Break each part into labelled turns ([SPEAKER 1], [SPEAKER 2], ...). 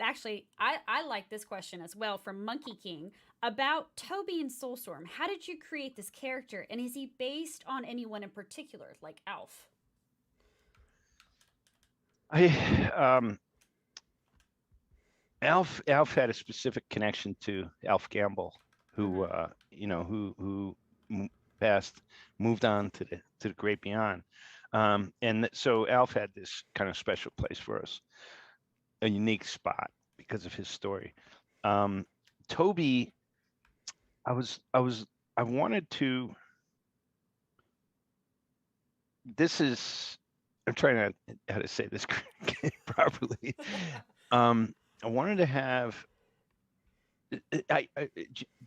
[SPEAKER 1] actually, I like this question as well from Monkey King about Toby and Soulstorm. How did you create this character, and is he based on anyone in particular, like Alf?
[SPEAKER 2] I Alf had a specific connection to Alf Gamble, who
[SPEAKER 1] Mm-hmm.
[SPEAKER 2] m- passed, moved on to the great beyond, so Alf had this kind of special place for us, a unique spot because of his story. Um, Toby, I was I was I wanted to. This is I'm trying to how to say this properly. I wanted to have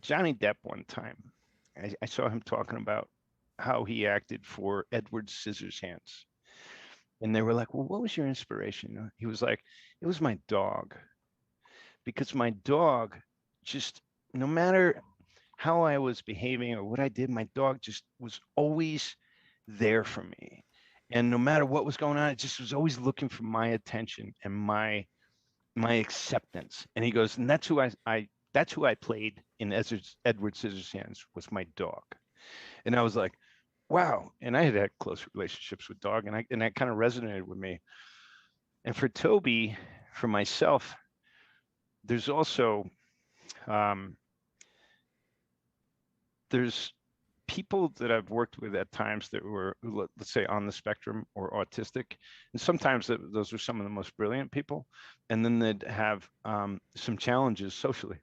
[SPEAKER 2] Johnny Depp one time. I saw him talking about how he acted for Edward Scissorhands, and they were like, "Well, what was your inspiration?" He was like, "It was my dog, because my dog just, no matter how I was behaving or what I did, my dog just was always there for me, and no matter what was going on, it just was always looking for my attention and my acceptance." And he goes, and that's who I played in Edward Scissorhands, was my dog. And I was like, wow. And I had close relationships with dog, and that kind of resonated with me. And for Toby, for myself, there's also um, there's people that I've worked with at times that were, let's say, on the spectrum or autistic, and sometimes those are some of the most brilliant people, and then they'd have some challenges socially.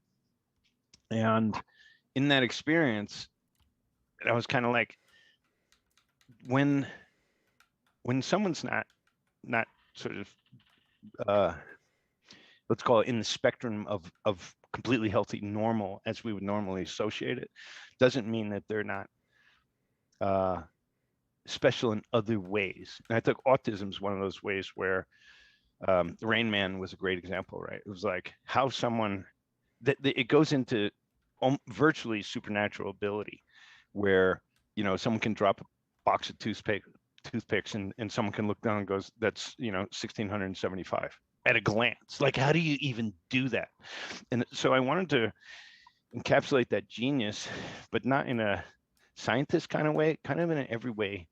[SPEAKER 2] And in that experience, I was kind of like, when someone's not sort of uh, let's call it in the spectrum of completely healthy, normal, as we would normally associate it, doesn't mean that they're not uh, special in other ways. And I think autism is one of those ways where Rain Man was a great example, right? It was like how someone that it goes into virtually supernatural ability, where someone can drop a box of toothpicks, and someone can look down and goes, "That's 1,675 at a glance." Like, how do you even do that? And so I wanted to encapsulate that genius, but not in a scientist kind of way, kind of in an every way,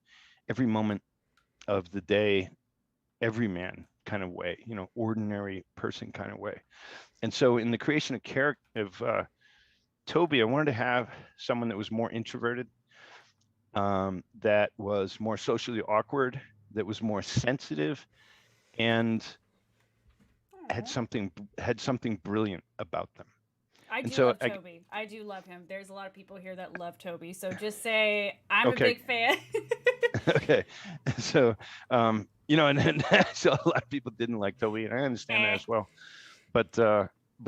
[SPEAKER 2] every moment of the day, every man kind of way, ordinary person kind of way. And so in the creation of character of Toby, I wanted to have someone that was more introverted, that was more socially awkward, that was more sensitive, and had
[SPEAKER 1] Aw.
[SPEAKER 2] something had something brilliant about them.
[SPEAKER 1] I
[SPEAKER 2] And
[SPEAKER 1] do
[SPEAKER 2] so
[SPEAKER 1] love Toby. I do love him. There's a lot of people here that love Toby. So just say I'm a
[SPEAKER 2] okay,
[SPEAKER 1] big fan.
[SPEAKER 2] okay, so and then so a lot of people didn't like Toby, and I understand that
[SPEAKER 1] Eh.
[SPEAKER 2] as well. But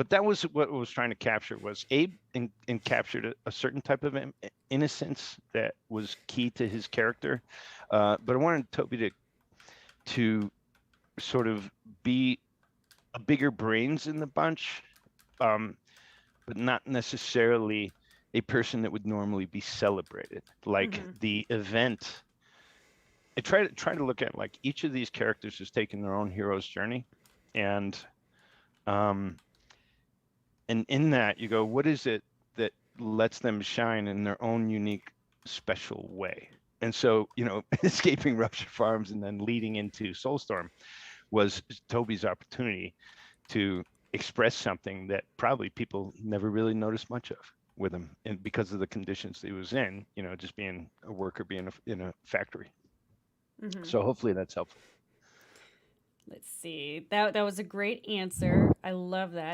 [SPEAKER 2] that was what I was trying to capture. Was Abe captured a certain type of innocence that was key to his character, but I wanted Toby to sort of be a bigger brains in the bunch, um, but not necessarily a person that would normally be celebrated. Like
[SPEAKER 1] Mm-hmm.
[SPEAKER 2] the event, I try to look at, like, each of these characters has taken their own hero's journey, and um, and in that you go, what is it that lets them shine in their own unique, special way? And so, escaping Rupture Farms and then leading into Soulstorm was Toby's opportunity to express something that probably people never really noticed much of with him, and because of the conditions that he was in, just being a worker, being in a factory.
[SPEAKER 1] Mm-hmm.
[SPEAKER 2] So hopefully that's helpful.
[SPEAKER 1] Let's see. That was a great answer. I love that.